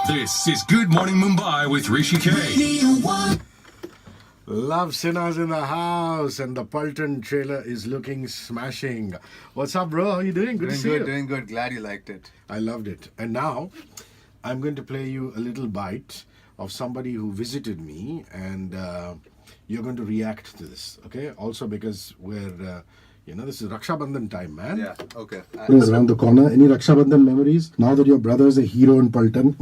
This is Good Morning Mumbai with Hrishi K. Luv Sinha's in the house and the Paltan trailer is looking smashing. What's up, bro? How you doing? Good to see you. Doing good. Glad you liked it. I loved it. And now, I'm going to play you a little bite of somebody who visited me, and you're going to react to this, okay? Also because we're, this is Raksha Bandhan time, man. Yeah, okay. Is around the corner. Any Raksha Bandhan memories? Now that your brother is a hero in Paltan.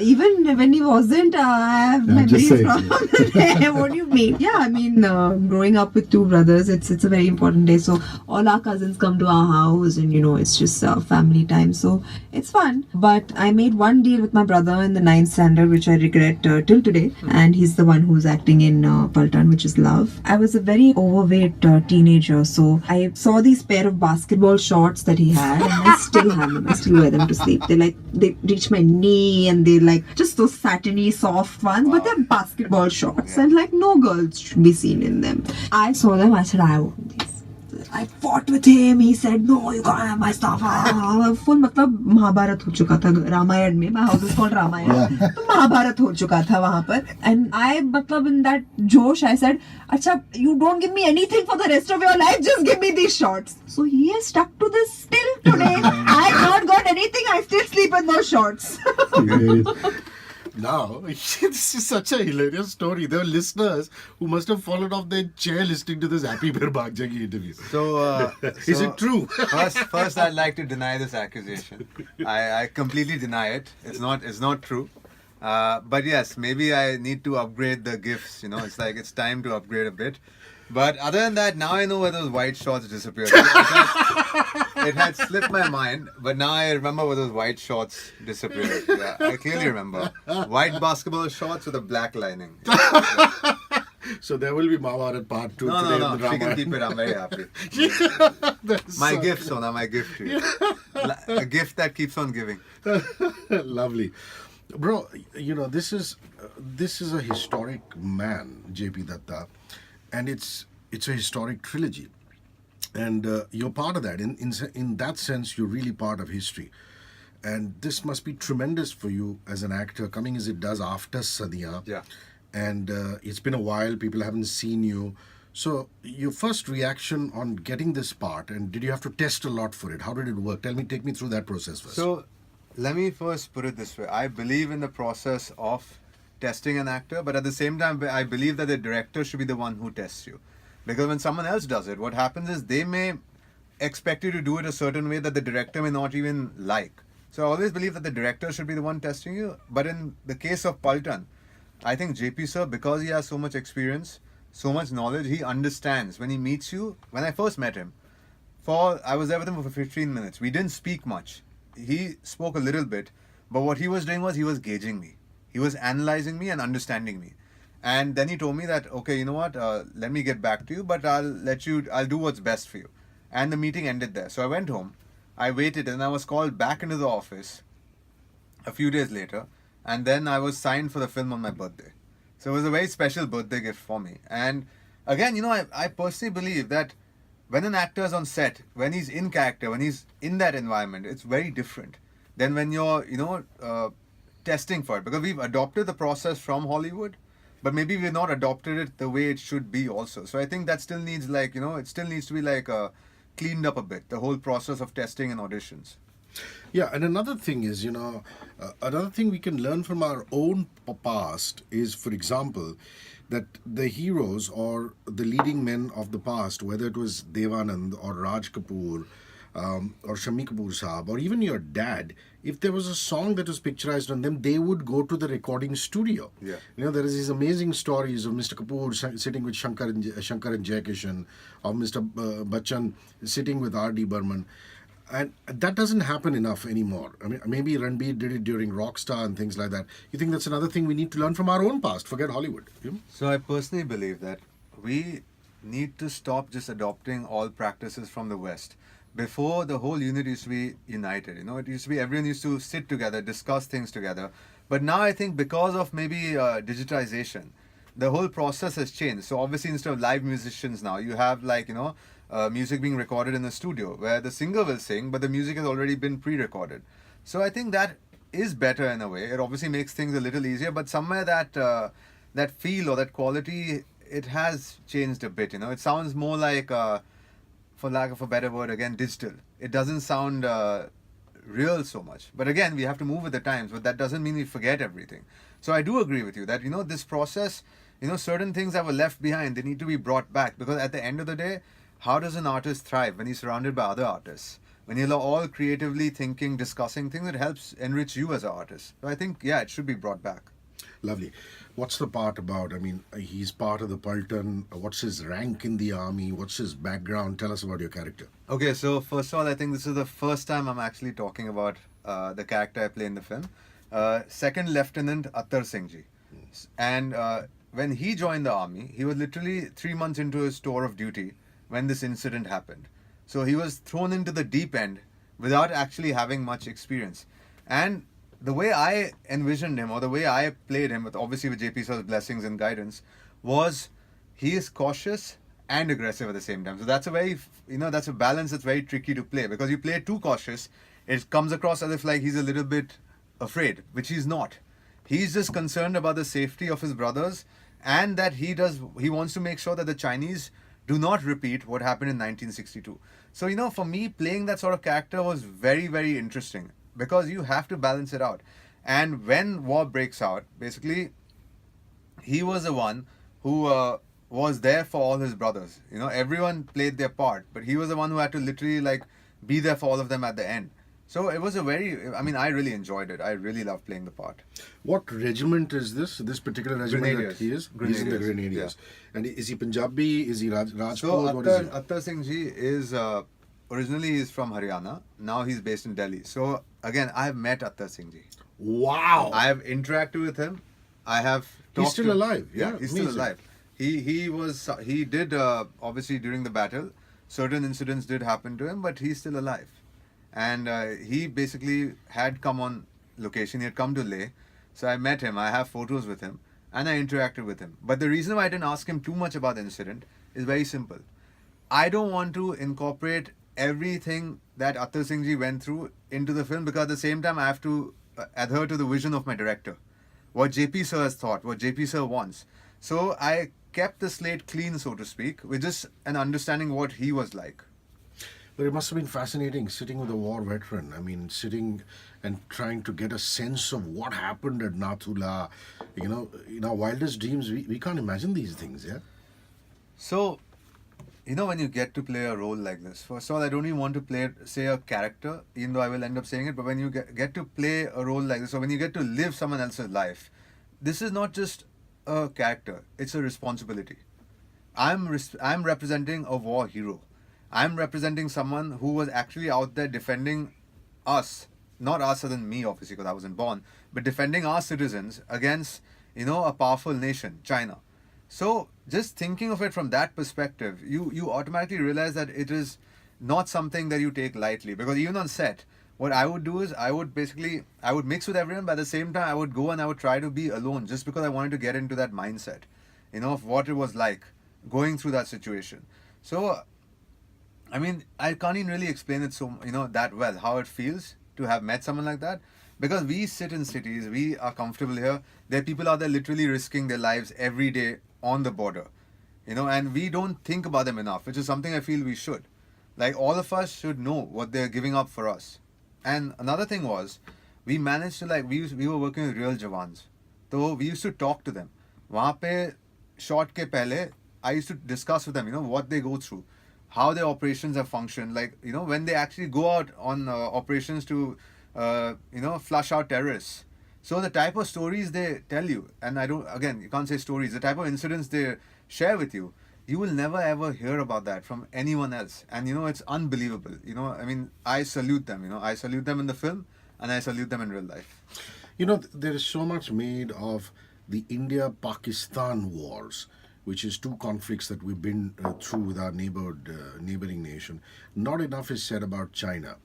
Even when he wasn't, I have memories from there. What do you mean? Yeah, I mean, growing up with two brothers, it's a very important day. So all our cousins come to our house, and it's just family time. So it's fun. But I made one deal with my brother in the 9th standard, which I regret till today. And he's the one who's acting in Paltan, which is Love. I was a very overweight teenager, so I saw these pair of basketball shorts that he had, and I still have them. I still wear them to sleep. They reach my knee, and they're like just those satiny, soft ones, but they're basketball shorts, and like no girls should be seen in them. I saw them. I said, I want these. I fought with him. He said, no, you can't have my stuff. Full मतलब महाभारत हो चुका था रामायण में. My house is called Ramayan. तो महाभारत हो चुका था वहाँ पर. And I मतलब in that जोश I said, अच्छा, you don't give me anything for the rest of your life. Just give me these shorts. So he has stuck to this till today. I have not got anything. I still sleep in those shorts. Now, this is such a hilarious story. There are listeners who must have fallen off their chair listening to this Happy Bear Bagjagi interview. So, is it true? First, I'd like to deny this accusation. I completely deny it. It's not true. But yes, maybe I need to upgrade the gifts. It's time to upgrade a bit. But other than that, now I know where those white shorts disappeared. It had slipped my mind, but now I remember where those white shorts disappeared. Yeah, I clearly remember. White basketball shorts with a black lining. Yeah. So there will be Mahabharat part 2 today. No. She can keep it. I'm very happy. My gift, Sona, my gift to you. A gift that keeps on giving. Lovely. Bro, this is a historic man, JP Datta. And it's a historic trilogy, and you're part of that. In that sense, you're really part of history, and this must be tremendous for you as an actor, coming as it does after Sadiyan. Yeah. And it's been a while; people haven't seen you. So, your first reaction on getting this part, and did you have to test a lot for it? How did it work? Take me through that process first. So, let me first put it this way: I believe in the process of testing an actor, but at the same time I believe that the director should be the one who tests you, because when someone else does it, what happens is they may expect you to do it a certain way that the director may not even like. So I always believe that the director should be the one testing you. But in the case of Paltan, I think JP sir, because he has so much experience, so much knowledge, he understands. When he meets you, when I first met him, I was there with him for 15 minutes. We didn't speak much. He spoke a little bit, but what he was doing was he was gauging me. He was analyzing me and understanding me. And then he told me that, okay, you know what, let me get back to you, but I'll do what's best for you. And the meeting ended there. So I went home, I waited, and I was called back into the office a few days later. And then I was signed for the film on my birthday. So it was a very special birthday gift for me. And again, I personally believe that when an actor is on set, when he's in character, when he's in that environment, it's very different than when you're, testing for it, because we've adopted the process from Hollywood, but maybe we've not adopted it the way it should be also. So I think that still needs it still needs to be cleaned up a bit, the whole process of testing and auditions. Yeah, and another thing is, another thing we can learn from our own past is, for example, that the heroes or the leading men of the past, whether it was Devanand or Raj Kapoor, or Shami Kapoor Saab, or even your dad, if there was a song that was picturized on them, they would go to the recording studio. Yeah. There is these amazing stories of Mr. Kapoor sitting with Shankar and Jaikishan, or Mr. Bachchan sitting with R.D. Burman. And that doesn't happen enough anymore. I mean, maybe Ranbir did it during Rockstar and things like that. You think that's another thing we need to learn from our own past? Forget Hollywood. So I personally believe that we need to stop just adopting all practices from the West. Before, the whole unit used to be united. It used to be everyone used to sit together, discuss things together. But now I think because of maybe digitization, the whole process has changed. So obviously instead of live musicians now, you have music being recorded in the studio where the singer will sing, but the music has already been pre-recorded. So I think that is better in a way. It obviously makes things a little easier, but somewhere that feel or that quality, it has changed a bit. It sounds more like, for lack of a better word, again, digital. It doesn't sound real so much. But again, we have to move with the times. But that doesn't mean we forget everything. So I do agree with you that this process, certain things that were left behind, they need to be brought back, because at the end of the day, how does an artist thrive when he's surrounded by other artists? When you're all creatively thinking, discussing things, it helps enrich you as an artist. So I think, yeah, it should be brought back. Lovely. What's the part about? I mean, he's part of the Paltan. What's his rank in the army? What's his background? Tell us about your character. Okay, so first of all, I think this is the first time I'm actually talking about the character I play in the film. Second Lieutenant Attar Singh Ji. And when he joined the army, he was literally 3 months into his tour of duty when this incident happened. So he was thrown into the deep end without actually having much experience. And the way I envisioned him, or the way I played him, obviously with JP Sir's blessings and guidance, was he is cautious and aggressive at the same time. So that's a very, that's a balance that's very tricky to play, because you play too cautious, it comes across as if like he's a little bit afraid, which he's not. He's just concerned about the safety of his brothers, and that he wants to make sure that the Chinese do not repeat what happened in 1962. So, for me, playing that sort of character was very, very interesting, because you have to balance it out. And when war breaks out, basically, he was the one who was there for all his brothers. Everyone played their part, but he was the one who had to literally be there for all of them at the end. So it was I really enjoyed it. I really loved playing the part. What regiment is this? This particular regiment Grenadiers. that he is? Grenadiers. He's in the Grenadiers. Yeah. And is he Punjabi? Is he Rajput? So What is he? Attar Singh Ji is originally he's from Haryana. Now he's based in Delhi. So again, I have met Attar Singh Ji. Wow. I have interacted with him. I have talked He's still to, alive. Yeah, Yeah, he's amazing. still alive. He did obviously during the battle, certain incidents did happen to him, but he's still alive. And he basically had come on location. He had come to Leh. So I met him. I have photos with him. And I interacted with him. But the reason why I didn't ask him too much about the incident is very simple. I don't want to incorporate everything that Attar Singh Ji went through into the film, because at the same time I have to adhere to the vision of my director. What JP Sir has thought, what JP Sir wants. So I kept the slate clean, so to speak, with just an understanding what he was like. But it must have been fascinating sitting with a war veteran. I mean, sitting and trying to get a sense of what happened at Nathula. In our wildest dreams, we can't imagine these things, yeah? So, when you get to play a role like this, first of all, I don't even want to say a character, even though I will end up saying it, but when you get to play a role like this, or when you get to live someone else's life, this is not just a character, it's a responsibility. I'm representing a war hero. I'm representing someone who was actually out there defending us, not us as in me, obviously, because I wasn't born, but defending our citizens against, a powerful nation, China. So just thinking of it from that perspective, you automatically realize that it is not something that you take lightly, because even on set, what I would do is I would mix with everyone, but at the same time I would go and I would try to be alone, just because I wanted to get into that mindset, of what it was like going through that situation. So I can't even really explain it so, that well, how it feels to have met someone like that. Because we sit in cities, we are comfortable here. There are people out there literally risking their lives every day on the border, and we don't think about them enough, which is something I feel we should. Like, all of us should know what they're giving up for us. And another thing was, we managed to, we were working with real Jawans. So we used to talk to them. Wahan pe, shot ke pehle, I used to discuss with them, what they go through, how their operations have functioned, when they actually go out on operations to, flush out terrorists. So the type of stories they tell you, and you can't say stories, the type of incidents they share with you, you will never ever hear about that from anyone else. And it's unbelievable. I salute them, I salute them in the film, and I salute them in real life. There is so much made of the India-Pakistan wars, which is two conflicts that we've been through with our neighboring nation. Not enough is said about China.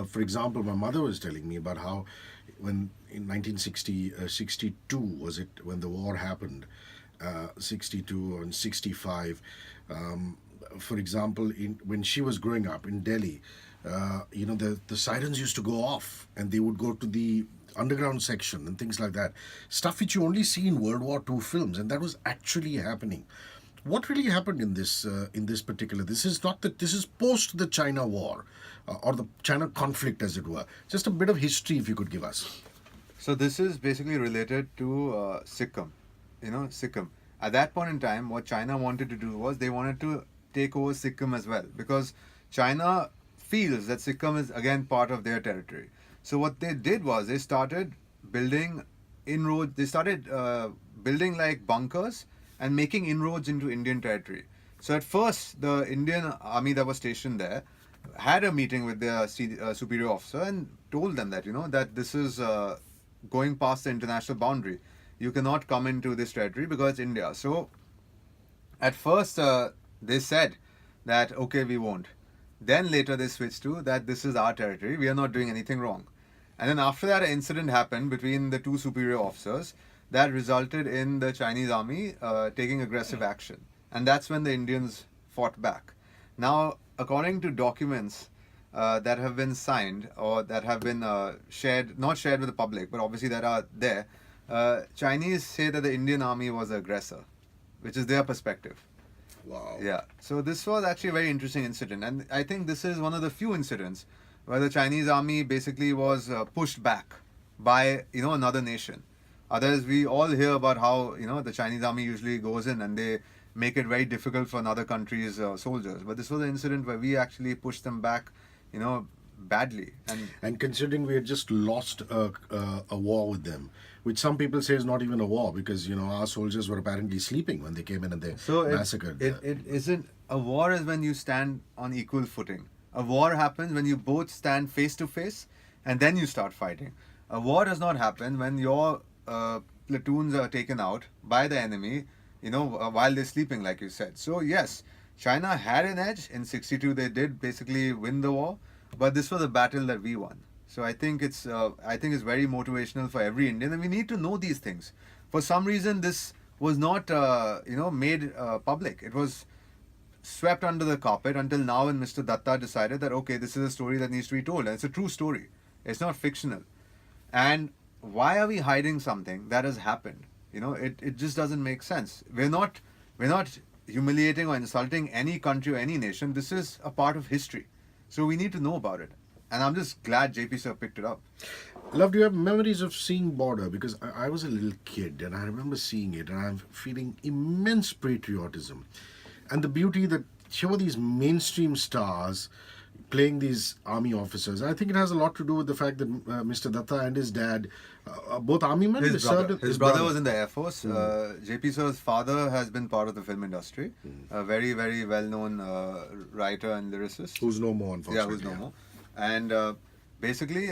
For example, my mother was telling me about how when in 1962 was it when the war happened, 62 and 65. For example, when she was growing up in Delhi, the sirens used to go off and they would go to the underground section and things like that. Stuff which you only see in World War II films, and that was actually happening. What really happened in this particular? This is not that. This is post the China War or the China conflict, as it were. Just a bit of history, if you could give us. So this is basically related to Sikkim. Sikkim. At that point in time, what China wanted to do was they wanted to take over Sikkim as well, because China feels that Sikkim is again part of their territory. So what they did was they started building inroads. They started building like bunkers and making inroads into Indian territory. So at first, the Indian army that was stationed there had a meeting with their superior officer and told them that that this is going past the international boundary. You cannot come into this territory because it's India. So at first they said that okay, we won't. Then later they switched to that this is our territory, we are not doing anything wrong. And then after that, an incident happened between the two superior officers that resulted in the Chinese army taking aggressive action. And that's when the Indians fought back. Now, according to documents that have been signed or that have been shared, not shared with the public, but obviously that are there, Chinese say that the Indian army was the aggressor, which is their perspective. Wow. Yeah. So this was actually a very interesting incident, and I think this is one of the few incidents where the Chinese army basically was pushed back by another nation. Others, we all hear about how the Chinese army usually goes in and they make it very difficult for another country's soldiers. But this was an incident where we actually pushed them back, badly. And considering we had just lost a war with them, which some people say is not even a war, because our soldiers were apparently sleeping when they came in and they massacred. It isn't a war. Is when you stand on equal footing. A war happens when you both stand face to face and then you start fighting. A war does not happen when your platoons are taken out by the enemy, while they're sleeping, like you said. So yes, China had an edge in '62. They did basically win the war, but this was a battle that we won. So I think it's very motivational for every Indian, and we need to know these things. For some reason, this was not made public. It was swept under the carpet until now, when Mr. Datta decided that okay, this is a story that needs to be told, and it's a true story. It's not fictional. And why are we hiding something that has happened? It just doesn't make sense. We're not humiliating or insulting any country or any nation. This is a part of history, so we need to know about it. And I'm just glad JP sir picked it up. Love, do you have memories of seeing Border? Because I was a little kid and I remember seeing it and I'm feeling immense patriotism. And the beauty that here were these mainstream stars playing these army officers. I think it has a lot to do with the fact that Mr. Datta and his dad, both army men. His brother was in the Air Force. JP sir's father has been part of the film industry. A very, very well-known writer and lyricist. Who's no more, unfortunately. Yeah, who's no more. And basically,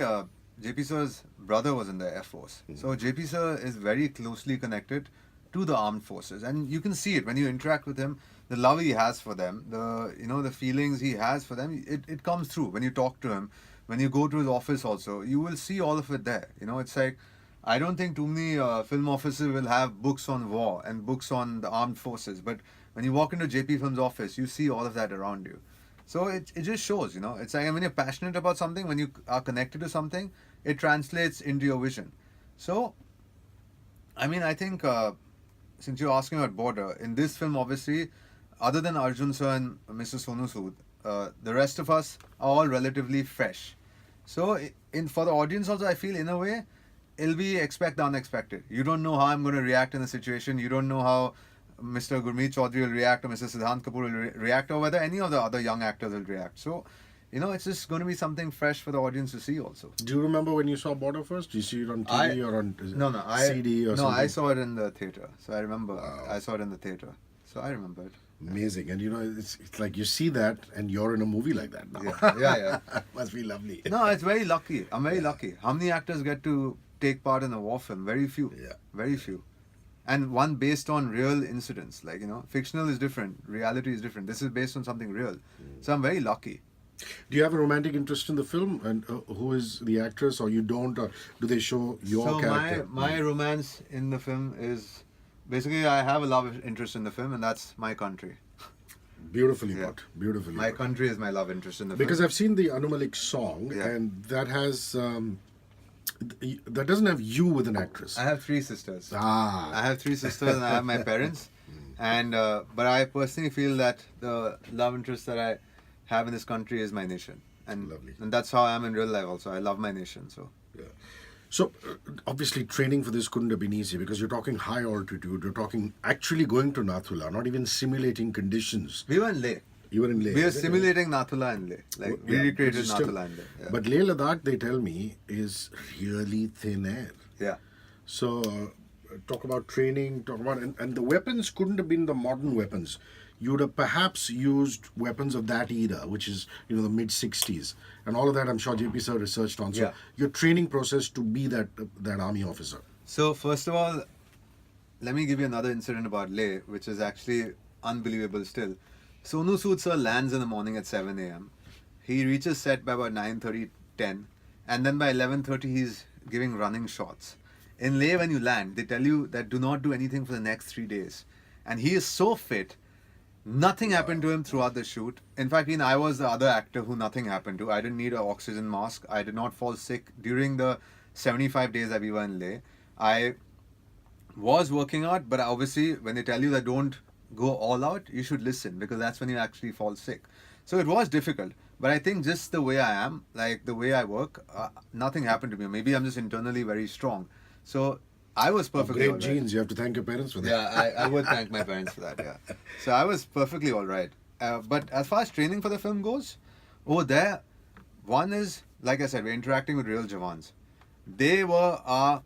JP sir's brother was in the Air Force. So JP sir is very closely connected to the armed forces, and you can see it when you interact with him. The love he has for them, the feelings he has for them, it comes through when you talk to him. When you go to his office also, you will see all of it there. It's like, I don't think too many film offices will have books on war and books on the armed forces, but when you walk into JP Film's office, you see all of that around you. So it just shows, it's like when you're passionate about something, when you are connected to something, it translates into your vision. So, I think since you're asking about Border, in this film, obviously, other than Arjun sir and Mr. Sonu Sood, the rest of us are all relatively fresh. So for the audience also, I feel in a way, it'll be expect the unexpected. You don't know how I'm going to react in the situation. You don't know how Mr. Gurmeet Chaudhary will react or Mr. Siddhant Kapoor will react, or whether any of the other young actors will react. So, it's just going to be something fresh for the audience to see also. Do you remember when you saw Border first? Did you see it on TV or on CD or something? No, I saw it in the theatre. So I remember I saw it in the theatre. So I remember it. Amazing. And it's like you see that and you're in a movie like that now. Yeah. Must be lovely. No, it's very lucky. I'm very lucky. How many actors get to take part in a war film? Very few. Yeah. Very few. And one based on real incidents. Like, fictional is different. Reality is different. This is based on something real. So I'm very lucky. Do you have a romantic interest in the film? And who is the actress, or you don't? Or do they show your character? My romance in the film is... Basically, I have a love interest in the film, and that's my country. Beautifully Yeah. put. Beautifully My put. country is my love interest in the Because film. I've seen the Anu Malik song, Yeah. and that has that doesn't have you with an actress. I have 3 sisters. Ah. I have 3 sisters and I have my parents. And but I personally feel that the love interest that I have in this country is my nation. And, Lovely. and that's how I am in real life also. I love my nation. So Yeah. So obviously training for this couldn't have been easy because you're talking high altitude. You're talking actually going to Nathula, not even simulating conditions. we were in Leh. You were in Leh. We are is it? simulating Nathula and Leh. Like we Yeah, recreated but still- Nathula and Leh. Yeah. But Leh Ladakh, they tell me, is really thin air. yeah. So talk about training, talk about and the weapons couldn't have been the modern weapons. You would have perhaps used weapons of that era, which is the mid '60s, and all of that. I'm sure JP sir researched on. So Yeah. your training process to be that army officer. So first of all, let me give you another incident about Leh, which is actually unbelievable still. Sonu Sood sir lands in the morning at 7 a.m. He reaches set by about 9:30, 10, and then by 11:30 he's giving running shots. In Leh, when you land, they tell you that do not do anything for the next 3 days, and he is so fit. Nothing happened to him throughout the shoot. In fact, I was the other actor who nothing happened to. I didn't need an oxygen mask. I did not fall sick during the 75 days that we were in Leh. I was working out, but obviously, when they tell you that don't go all out, you should listen because that's when you actually fall sick. So it was difficult, but I think just the way I am, like the way I work, nothing happened to me. Maybe I'm just internally very strong. So I was perfectly Great all right. genes. You have to thank your parents for that. Yeah, I would thank my parents for that. Yeah, so I was perfectly all right. But as far as training for the film goes, over there, one is like I said, we're interacting with real Jawans. They were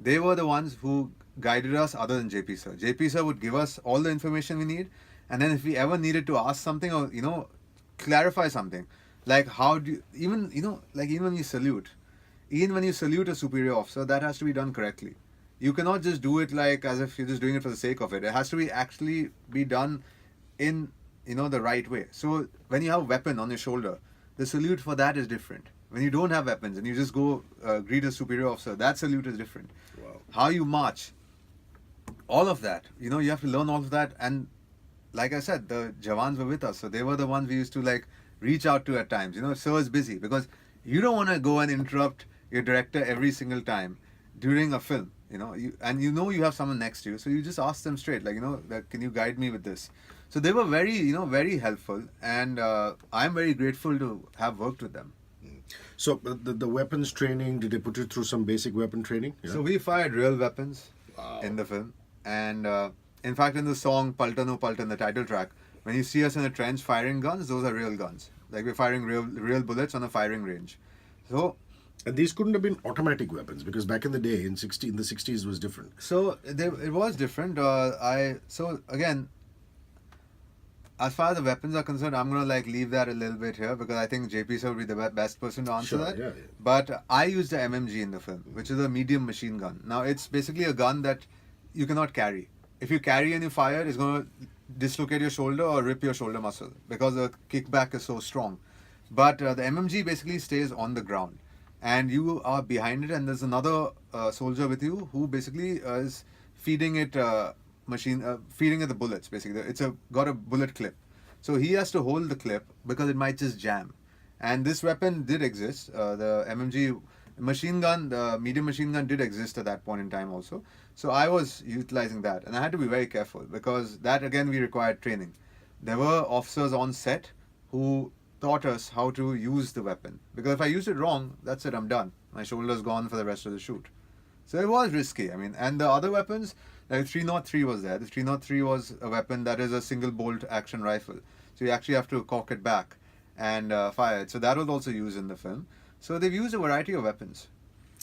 they were the ones who guided us other than JP sir. JP sir would give us all the information we need, and then if we ever needed to ask something or clarify something, like how do you, even when you salute, even when you salute a superior officer, that has to be done correctly. You cannot just do it like as if you're just doing it for the sake of it. It has to be actually be done in the right way. So when you have a weapon on your shoulder, the salute for that is different. When you don't have weapons and you just go greet a superior officer, that salute is different. Wow. How you march, all of that, you have to learn all of that. And like I said, the Jawans were with us, so they were the ones we used to reach out to at times. Sir is busy because you don't want to go and interrupt your director every single time during a film. You have someone next to you, so you just ask them straight, can you guide me with this? So they were very, very helpful, and I'm very grateful to have worked with them. So the weapons training, did they put you through some basic weapon training? Yeah. So we fired real weapons in the film, and in fact, in the song "Paltan O Paltan," the title track, when you see us in a trench firing guns, those are real guns. Like we're firing real bullets on a firing range. So. And these couldn't have been automatic weapons because back in the day, in the 60s, was different. So it was different. So again, as far as the weapons are concerned, I'm gonna leave that a little bit here because I think JP sir would be the best person to answer Sure, that. yeah. But I used the MMG in the film, which is a medium machine gun. Now it's basically a gun that you cannot carry. If you carry and you fire, it's gonna dislocate your shoulder or rip your shoulder muscle because the kickback is so strong. But the MMG basically stays on the ground. And you are behind it, and there's another soldier with you who basically is feeding it feeding it the bullets. Basically, got a bullet clip, so he has to hold the clip because it might just jam. And this weapon did exist. The MMG machine gun, the medium machine gun, did exist at that point in time also. So I was utilizing that, and I had to be very careful because that again we required training. There were officers on set who taught us how to use the weapon, because if I used it wrong, that's it, I'm done. My shoulder's gone for the rest of the shoot. So it was risky. And the other weapons, like 303 was there. The 303 was a weapon that is a single bolt action rifle. So you actually have to cock it back and fire it. So that was also used in the film. So they've used a variety of weapons.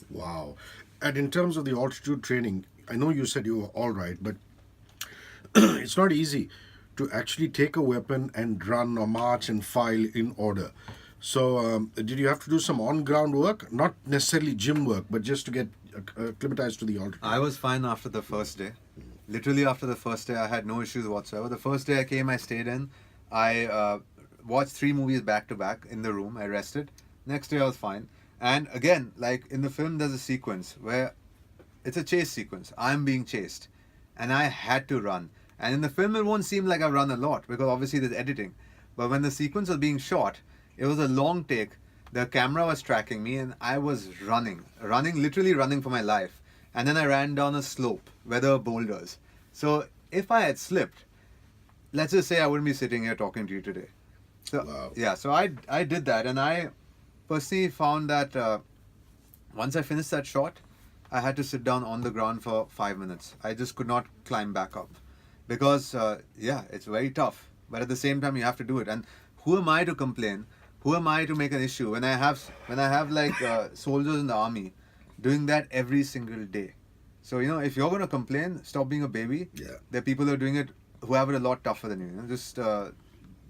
Wow. And in terms of the altitude training, I know you said you were all right, but it's not easy to actually take a weapon and run or march and file in order. So did you have to do some on-ground work? Not necessarily gym work, but just to get acclimatized to the altitude? I was fine after the first day. Literally after the first day, I had no issues whatsoever. The first day I came, I stayed in. I watched 3 movies back to back in the room. I rested. Next day I was fine. And again, like in the film, there's a sequence where it's a chase sequence. I'm being chased. And I had to run. And in the film, it won't seem like I've run a lot because obviously there's editing. But when the sequence was being shot, it was a long take. The camera was tracking me and I was literally running for my life. And then I ran down a slope where there were boulders. So if I had slipped, let's just say I wouldn't be sitting here talking to you today. So Wow. yeah, so I did that, and I personally found that once I finished that shot, I had to sit down on the ground for 5 minutes. I just could not climb back up because yeah, it's very tough. But at the same time, you have to do it. And who am I to complain? Who am I to make an issue when I have like soldiers in the army doing that every single day? So if you're going to complain, stop being a baby. Yeah. There are people who are doing it who have it a lot tougher than you. Just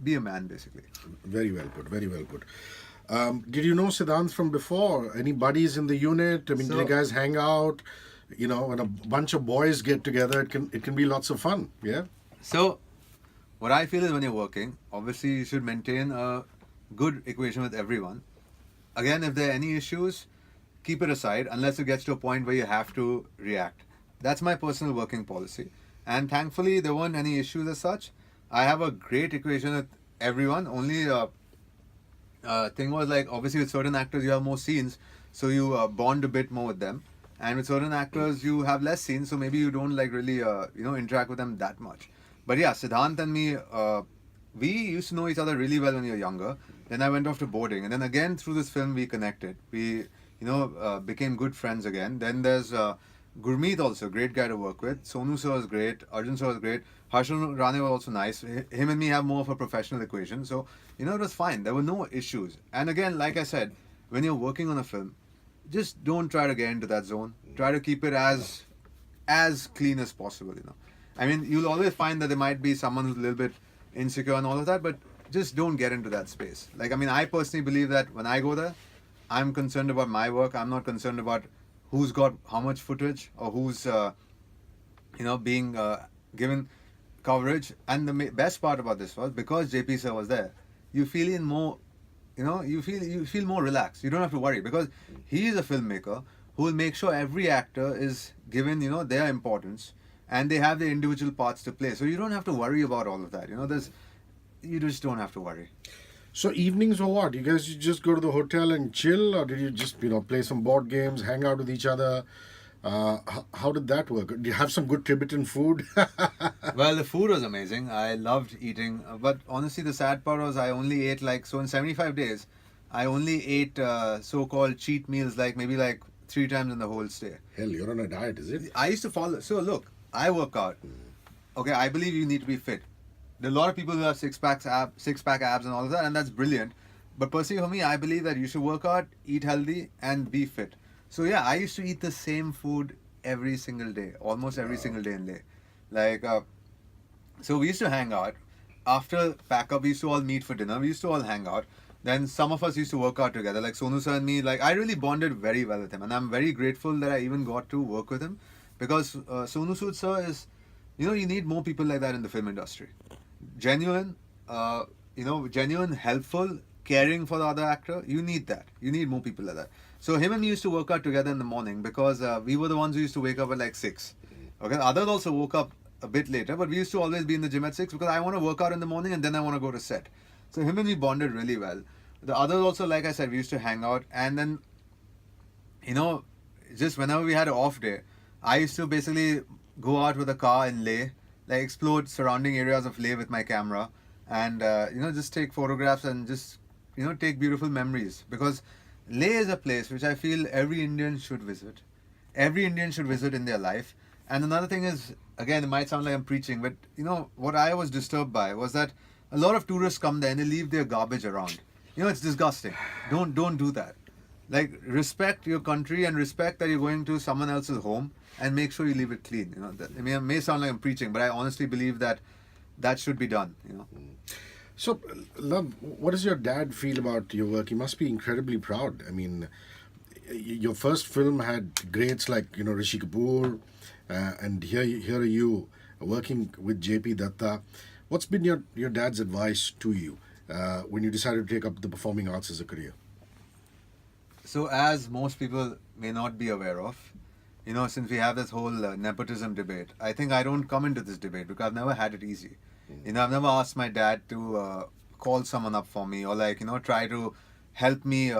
be a man, basically. Very well put. Very well put. Did you know Siddhant from before? Any buddies in the unit? I mean, do you guys hang out? When a bunch of boys get together, it can be lots of fun. Yeah. So, what I feel is when you're working, obviously you should maintain a good equation with everyone. Again, if there are any issues, keep it aside unless it gets to a point where you have to react. That's my personal working policy. And thankfully, there weren't any issues as such. I have a great equation with everyone. Only thing was like, obviously with certain actors you have more scenes, so you bond a bit more with them. And with certain actors you have less scenes, so maybe you don't like really interact with them that much. But yeah, Siddhant and me, we used to know each other really well when we were younger. Then I went off to boarding, and then again through this film we connected. We became good friends again. Then there's Gurmeet also, great guy to work with. Sonu sir was great. Arjun sir was great. Harshal Rane was also nice. Him and me have more of a professional equation. So, it was fine. There were no issues. And again, like I said, when you're working on a film, just don't try to get into that zone. Try to keep it as clean as possible, I mean, you'll always find that there might be someone who's a little bit insecure and all of that, but just don't get into that space. Like, I mean, I personally believe that when I go there, I'm concerned about my work. I'm not concerned about who's got how much footage or who's, being given coverage. And the best part about this was because JP sir was there, you feel you feel more relaxed. You don't have to worry because he is a filmmaker who will make sure every actor is given, their importance and they have their individual parts to play. So you don't have to worry about all of that. You just don't have to worry. So evenings or what? You guys just go to the hotel and chill, or did you just play some board games, hang out with each other? How did that work? Did you have some good Tibetan food? Well, the food was amazing. I loved eating. But honestly, the sad part was I only ate in 75 days, I only ate so-called cheat meals maybe 3 times in the whole stay. Hell, you're on a diet, is it? I used to follow. So look, I work out. Okay, I believe you need to be fit. There are a lot of people who have six-pack abs and all of that, and that's brilliant. But personally for me, I believe that you should work out, eat healthy, and be fit. So yeah, I used to eat the same food every single day, almost every single day in Leh. So we used to hang out. After pack up, we used to all meet for dinner. We used to all hang out. Then some of us used to work out together, like Sonu sir and me. I really bonded very well with him, and I'm very grateful that I even got to work with him, because Sonu Sood sir is, you need more people like that in the film industry. Genuine, genuine, helpful, caring for the other actor. You need that. You need more people like that. So him and me used to work out together in the morning because we were the ones who used to wake up at 6. Okay, others also woke up a bit later, but we used to always be in the gym at 6 because I want to work out in the morning and then I want to go to set. So him and me bonded really well. The others also, like I said, we used to hang out, and then, just whenever we had an off day, I used to basically go out with a car in Leh, explore surrounding areas of Leh with my camera, and just take photographs and just take beautiful memories, because Leh is a place which I feel every Indian should visit. Every Indian should visit in their life. And another thing is, again, it might sound like I'm preaching, but what I was disturbed by was that a lot of tourists come there and they leave their garbage around. It's disgusting. Don't do that. Respect your country and respect that you're going to someone else's home, and make sure you leave it clean. It may sound like I'm preaching, but I honestly believe that should be done. So, Luv, what does your dad feel about your work? He must be incredibly proud. I mean, your first film had greats like Hrishi Kapoor, and here are you working with JP Datta. What's been your dad's advice to you when you decided to take up the performing arts as a career? So, as most people may not be aware of, since we have this whole nepotism debate, I think I don't come into this debate because I've never had it easy. I've never asked my dad to call someone up for me or try to help me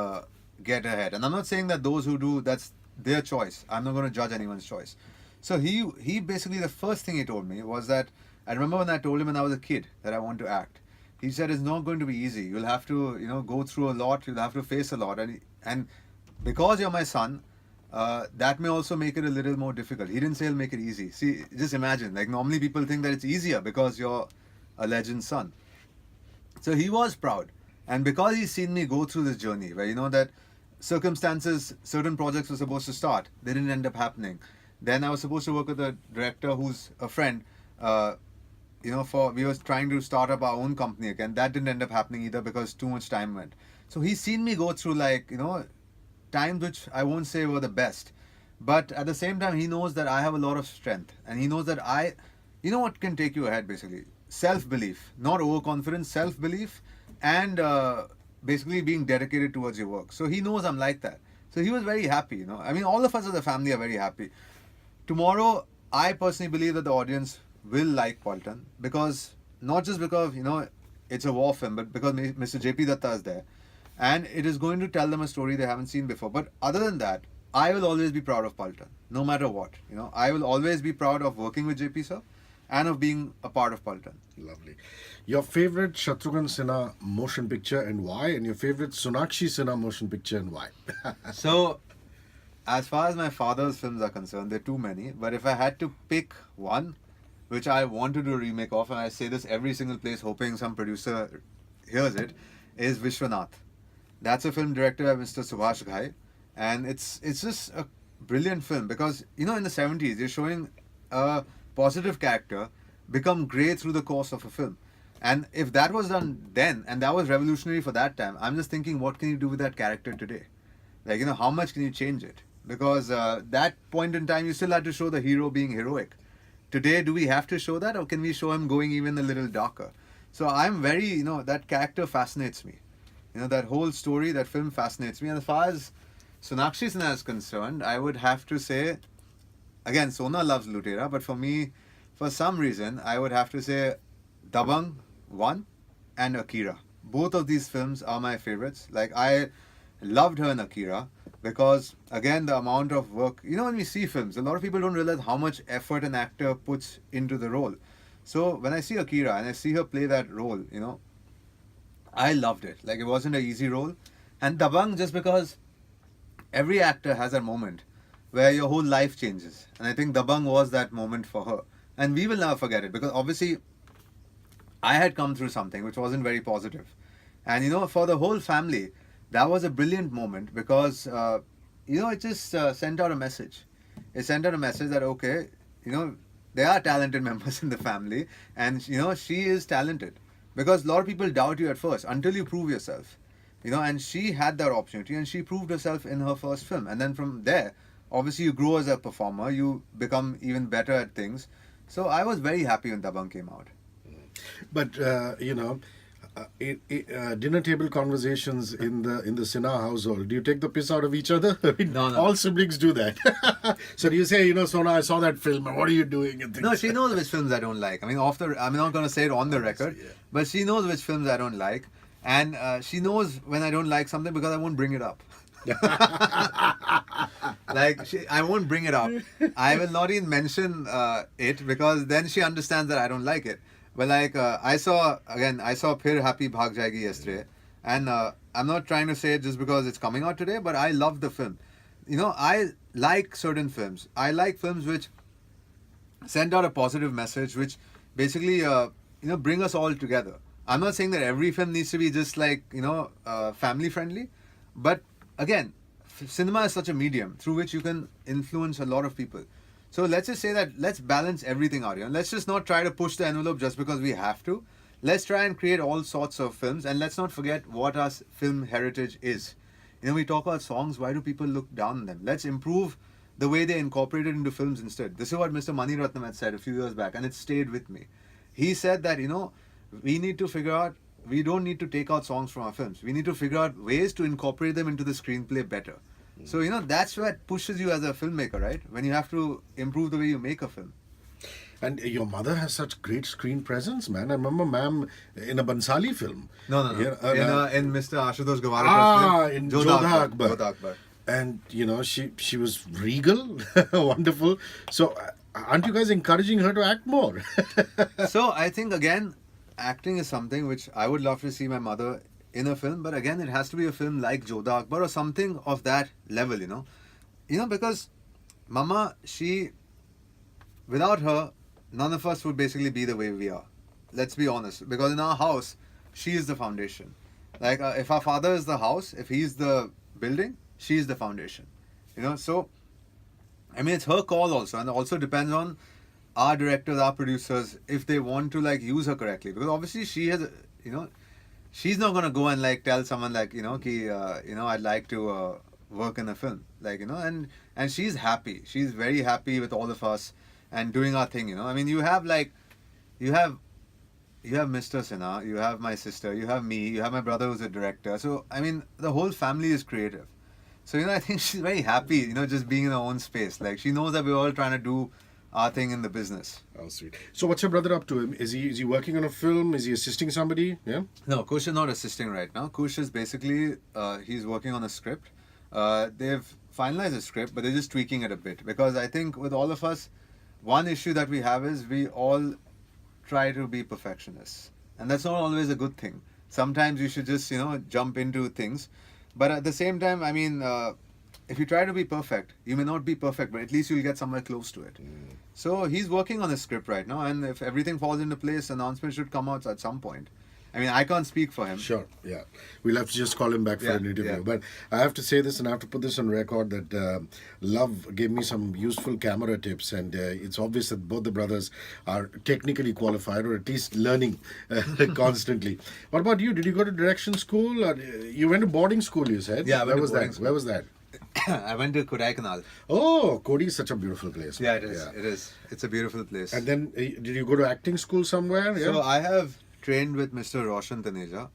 get ahead. And I'm not saying that those who do, that's their choice. I'm not going to judge anyone's choice. So he basically, the first thing he told me was that, I remember when I told him when I was a kid that I want to act. He said it's not going to be easy. You'll have to, go through a lot. You'll have to face a lot. And because you're my son, that may also make it a little more difficult. He didn't say he'll make it easy. See, just imagine, like normally people think that it's easier because you're a legend's son. So he was proud. And because he's seen me go through this journey where, that circumstances, certain projects were supposed to start, they didn't end up happening. Then I was supposed to work with a director who's a friend. We were trying to start up our own company again. That didn't end up happening either because too much time went. So he's seen me go through times which I won't say were the best. But at the same time, he knows that I have a lot of strength. And he knows that what can take you ahead basically? Self-belief. Not overconfidence, self-belief. And basically being dedicated towards your work. So he knows I'm like that. So he was very happy, I mean, all of us as a family are very happy. Tomorrow, I personally believe that the audience will like Paltan because, not just because, it's a war film, but because Mr. J.P. Datta is there. And it is going to tell them a story they haven't seen before. But other than that, I will always be proud of Paltan, no matter what. I will always be proud of working with J.P. sir and of being a part of Paltan. Lovely. Your favorite Shatrughan Sinha motion picture and why? And your favorite Sonakshi Sinha motion picture and why? So, as far as my father's films are concerned, there are too many. But if I had to pick one, which I want to do a remake of, and I say this every single place hoping some producer hears it, is Vishwanath. That's a film directed by Mr. Subhash Ghai. And it's just a brilliant film because, in the 70s, you're showing a positive character become grey through the course of a film. And if that was done then, and that was revolutionary for that time, I'm just thinking, what can you do with that character today? How much can you change it? Because that point in time, you still had to show the hero being heroic. Today, do we have to show that, or can we show him going even a little darker? So I'm very, that character fascinates me. That whole story, that film fascinates me. And as far as Sonakshi Sinha is concerned, I would have to say, again, Sona loves Lutera, but for me, for some reason, I would have to say Dabangg 1 and Akira. Both of these films are my favorites. I loved her in Akira because, again, the amount of work, when we see films, a lot of people don't realize how much effort an actor puts into the role. So when I see Akira and I see her play that role, I loved it. It wasn't an easy role. And Dabangg, just because every actor has that moment where your whole life changes. And I think Dabangg was that moment for her. And we will never forget it because obviously I had come through something which wasn't very positive. And for the whole family, that was a brilliant moment because, it just sent out a message. It sent out a message that, okay, there are talented members in the family and, she is talented. Because a lot of people doubt you at first until you prove yourself. And she had that opportunity and she proved herself in her first film. And then from there, obviously you grow as a performer, you become even better at things. So I was very happy when Dabangg came out. But, dinner table conversations in the Sinha household, do you take the piss out of each other? I mean, No. All siblings do that. So do you say, Sona, I saw that film, what are you doing? And things No, she knows which films I don't like. I mean, I'm not going to say it on the record, yeah. but she knows which films I don't like. And she knows when I don't like something because I won't bring it up. I won't bring it up. I will not even mention it because then she understands that I don't like it. But I saw Phir Happy Bhag Jayegi yesterday, and I'm not trying to say it just because it's coming out today, but I love the film. I like certain films. I like films which send out a positive message, which basically bring us all together. I'm not saying that every film needs to be just family friendly, but again, cinema is such a medium through which you can influence a lot of people. So let's just say that let's balance everything out here. Let's just not try to push the envelope just because we have to. Let's try and create all sorts of films, and let's not forget what our film heritage is. We talk about songs, why do people look down on them? Let's improve the way they incorporate it into films instead. This is what Mr. Mani Ratnam had said a few years back, and it stayed with me. He said that, we need to figure out, we don't need to take out songs from our films. We need to figure out ways to incorporate them into the screenplay better. So, you know, that's what pushes you as a filmmaker, right? When you have to improve the way you make a film. And your mother has such great screen presence, man. I remember ma'am in a Bansali film. No. Yeah, In Mr. Ashutosh Gawarikar's film. in Jodha Akbar. Jodha Akbar. And, you know, she was regal, wonderful. So, aren't you guys encouraging her to act more? So, I think, again, acting is something which I would love to see my mother in a film. But again, it has to be a film like Jodha Akbar or something of that level, you know. You know, because Mama, without her, none of us would basically be the way we are. Let's be honest. Because in our house, she is the foundation. Like, if our father is the house, if he's the building, she is the foundation. You know, so, I mean, it's her call also. And also depends on our directors, our producers, if they want to, like, use her correctly. Because obviously she has, you know, she's not going to go and, like, tell someone, like, you know, I'd like to work in a film. Like, you know, and she's happy. She's very happy with all of us and doing our thing, you know. I mean, you have Mr. Sinha, you have my sister, you have me, you have my brother who's a director. So, I mean, the whole family is creative. So, you know, I think she's very happy, you know, just being in her own space. Like, she knows that we're all trying to do our thing in the business. Oh, sweet. So, what's your brother up to? Is he working on a film? Is he assisting somebody? Yeah? No, Kush is not assisting right now. Kush is basically, he's working on a script. They've finalized the script, but they're just tweaking it a bit. Because I think with all of us, one issue that we have is we all try to be perfectionists. And that's not always a good thing. Sometimes you should just, you know, jump into things. But at the same time, I mean, if you try to be perfect, you may not be perfect, but at least you'll get somewhere close to it. So he's working on a script right now. And if everything falls into place, announcement should come out at some point. I mean, I can't speak for him. Sure, yeah. We'll have to just call him back for an interview. Yeah. But I have to say this, and I have to put this on record, that Luv gave me some useful camera tips, and it's obvious that both the brothers are technically qualified, or at least learning constantly. What about you? Did you go to direction school? Or, you went to boarding school, you said? Yeah, I went Where was to boarding that? school. Where was that? I went to Kodaikanal. Oh, Kodi is such a beautiful place. Yeah, it is. It is. It's a beautiful place. And then, did you go to acting school somewhere? So I have trained with Mr. Roshan Taneja.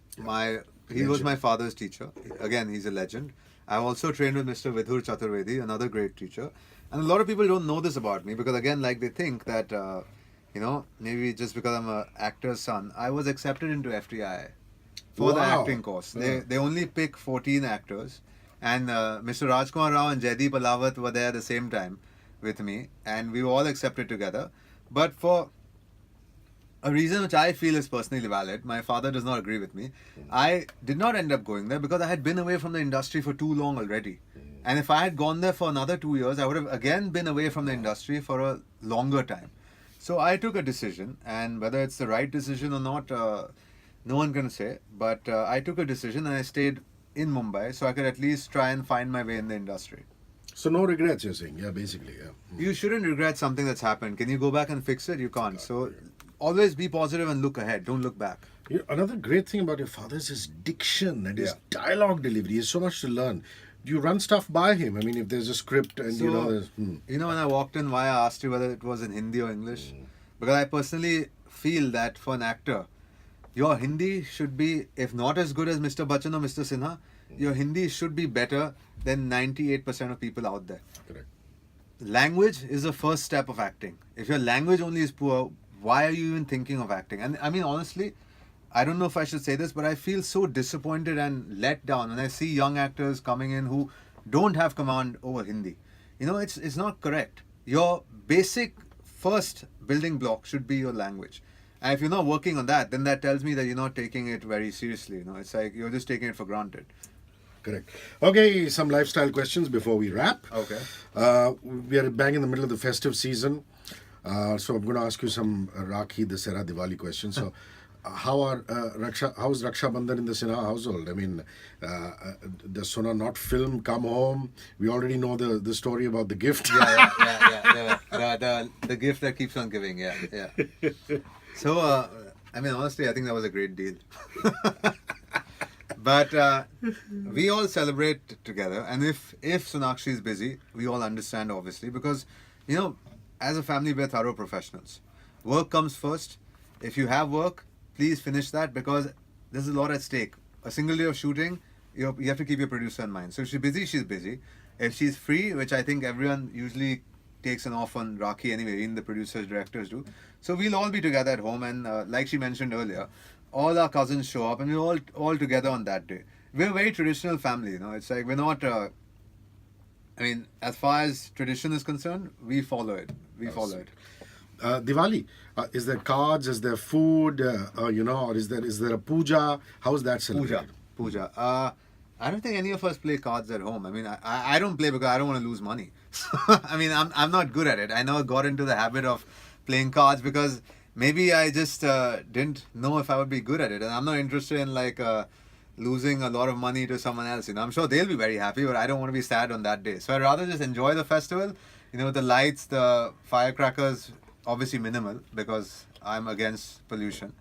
He was my father's teacher. Again, he's a legend. I've also trained with Mr. Vidhur Chaturvedi, another great teacher. And a lot of people don't know this about me because, again, like they think that, you know, maybe just because I'm an actor's son, I was accepted into FTI for the acting course. They only pick 14 actors. And Mr. Rajkumar Rao and Jaideep Alawat were there at the same time with me. And we were all accepted together. But for a reason which I feel is personally valid, my father does not agree with me. I did not end up going there because I had been away from the industry for too long already. And if I had gone there for another 2 years, I would have again been away from the industry for a longer time. So I took a decision, and whether it's the right decision or not, no one can say. But I took a decision and I stayed in Mumbai so I could at least try and find my way in the industry. So no regrets, you're saying? Yeah, basically, yeah. You shouldn't regret something that's happened. Can you go back and fix it? You can't. So always be positive and look ahead. Don't look back. You know, another great thing about your father is his diction and his dialogue delivery. He has so much to learn. Do you run stuff by him? I mean, if there's a script and You know, when I walked in, why I asked you whether it was in Hindi or English? Because I personally feel that for an actor, your Hindi should be, if not as good as Mr. Bachchan or Mr. Sinha, your Hindi should be better than 98% of people out there. Correct. Language is the first step of acting. If your language only is poor, why are you even thinking of acting? And I mean, honestly, I don't know if I should say this, but I feel so disappointed and let down when I see young actors coming in who don't have command over Hindi. You know, it's not correct. Your basic first building block should be your language. And if you're not working on that, then that tells me that you're not taking it very seriously. You know, it's like you're just taking it for granted. Correct. Okay, some lifestyle questions before we wrap. Okay. We are bang in the middle of the festive season. So I'm going to ask you some Rakhi, Dasera, Diwali questions. So how's Raksha Bandhan in the Sinha household? I mean, does Sona not film Come Home? We already know the story about the gift. Yeah. The gift that keeps on giving. Yeah. So, I mean, honestly, I think that was a great deal. But we all celebrate together. And if Sonakshi is busy, we all understand, obviously. Because, you know, as a family, we're thorough professionals. Work comes first. If you have work, please finish that because there's a lot at stake. A single day of shooting, you have to keep your producer in mind. So if she's busy, she's busy. if she's free, which I think everyone usually takes an off on Rakhi anyway, even the producers, directors do. So we'll all be together at home, and like she mentioned earlier, all our cousins show up, and we're all together on that day. We're a very traditional family, you know. It's like we're not. I mean, as far as tradition is concerned, we follow it. Follow it. Diwali, is there cards? Is there food? Or is there a puja? How is that celebrated? Puja. I don't think any of us play cards at home. I mean, I don't play because I don't want to lose money. I mean, I'm not good at it. I never got into the habit of playing cards because maybe I just didn't know if I would be good at it, and I'm not interested in like losing a lot of money to someone else. You know, I'm sure they'll be very happy, but I don't want to be sad on that day. So I'd rather just enjoy the festival. You know, the lights, the firecrackers, obviously minimal because I'm against pollution.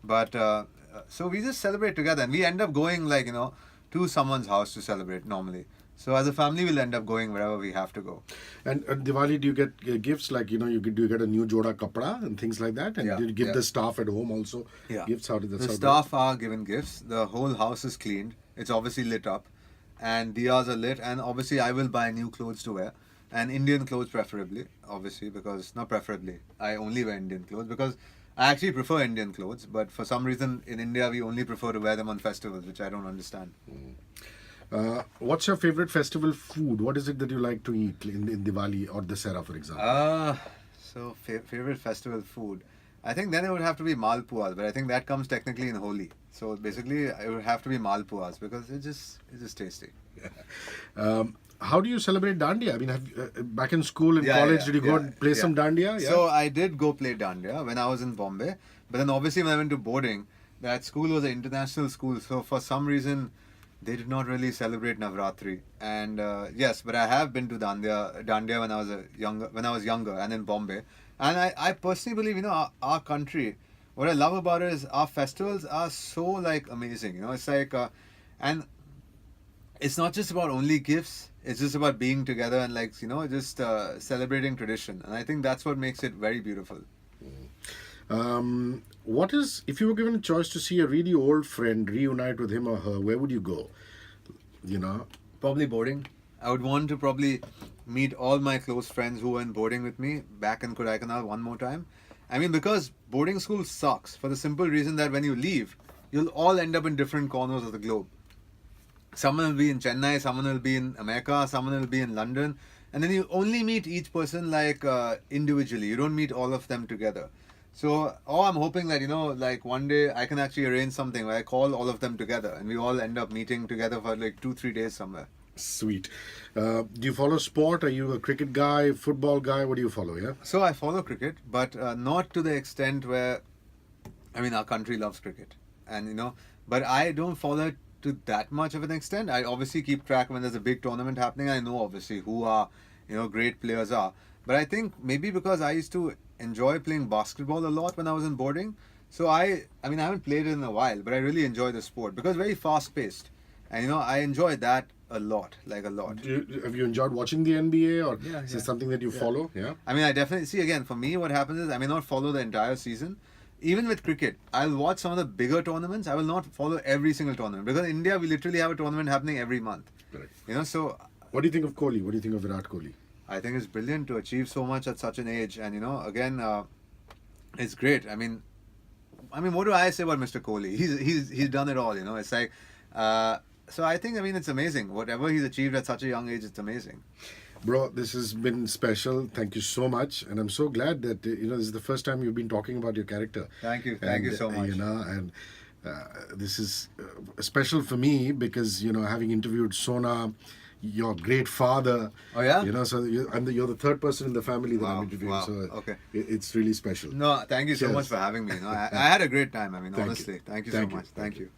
But so we just celebrate together, and we end up going like, you know, to someone's house to celebrate normally. So as a family, we'll end up going wherever we have to go. And at Diwali, do you get gifts like, you know, do you get a new joda kapda and things like that? And do you give the staff at home also gifts? How did that? The staff are given gifts. The whole house is cleaned. It's obviously lit up, and diyas are lit. And obviously, I will buy new clothes to wear, and Indian clothes preferably. Obviously, because not preferably, I only wear Indian clothes because I actually prefer Indian clothes. But for some reason, in India, we only prefer to wear them on festivals, which I don't understand. What's your favorite festival food? What is it that you like to eat in Diwali or Dussehra, for example? So favorite festival food. I think then it would have to be malpuas, but I think that comes technically in Holi. So basically, it would have to be malpuas because it's just tasty. How do you celebrate Dandiya? I mean, back in school and college, did you go and play some Dandiya? Yeah. So I did go play Dandiya when I was in Bombay. But then obviously when I went to boarding, that school was an international school. So for some reason, they did not really celebrate Navratri. And yes, but I have been to Dandiya when I was younger and in Bombay. And I personally believe, you know, our country, what I love about it is our festivals are so like amazing. You know, it's like, and it's not just about only gifts. It's just about being together and like, you know, just celebrating tradition. And I think that's what makes it very beautiful. If you were given a choice to see a really old friend reunite with him or her, where would you go? You know? Probably boarding. I would want to probably meet all my close friends who were in boarding with me back in Kodaikanal one more time. I mean, because boarding school sucks for the simple reason that when you leave, you'll all end up in different corners of the globe. Someone will be in Chennai, someone will be in America, someone will be in London. And then you only meet each person like individually. You don't meet all of them together. So, I'm hoping that, you know, like one day I can actually arrange something where I call all of them together and we all end up meeting together for like 2-3 days somewhere. Sweet. Do you follow sport? Are you a cricket guy, football guy? What do you follow, yeah? So I follow cricket, but not to the extent where, I mean, our country loves cricket. And, you know, but I don't follow it to that much of an extent. I obviously keep track when there's a big tournament happening. I know obviously who our, you know, great players are. But I think maybe because I used to enjoy playing basketball a lot when I was in boarding. So I mean, I haven't played it in a while, but I really enjoy the sport because it's very fast paced. And, you know, I enjoy that a lot, like a lot. Have you enjoyed watching the NBA or is it something that you follow? Yeah. I mean, I definitely, see again, for me, what happens is I may not follow the entire season. Even with cricket, I'll watch some of the bigger tournaments. I will not follow every single tournament because in India, we literally have a tournament happening every month. Correct. You know, so... What do you think of Kohli? What do you think of Virat Kohli? I think it's brilliant to achieve so much at such an age. And, you know, again, it's great. I mean, what do I say about Mr. Kohli? He's done it all, you know. It's like... so I think, I mean, it's amazing. Whatever he's achieved at such a young age, it's amazing. Bro, this has been special. Thank you so much. And I'm so glad that, you know, this is the first time you've been talking about your character. Thank you. Thank you so much. You know, and this is special for me because, you know, having interviewed Sona, your great father. Oh, yeah? You know, so you're the third person in the family that I'm interviewing. Wow. So okay. It's really special. No, thank you so Cheers. much for having me. No, I had a great time. I mean, Thank honestly. you. Thank you Thank so you. much. Thank you.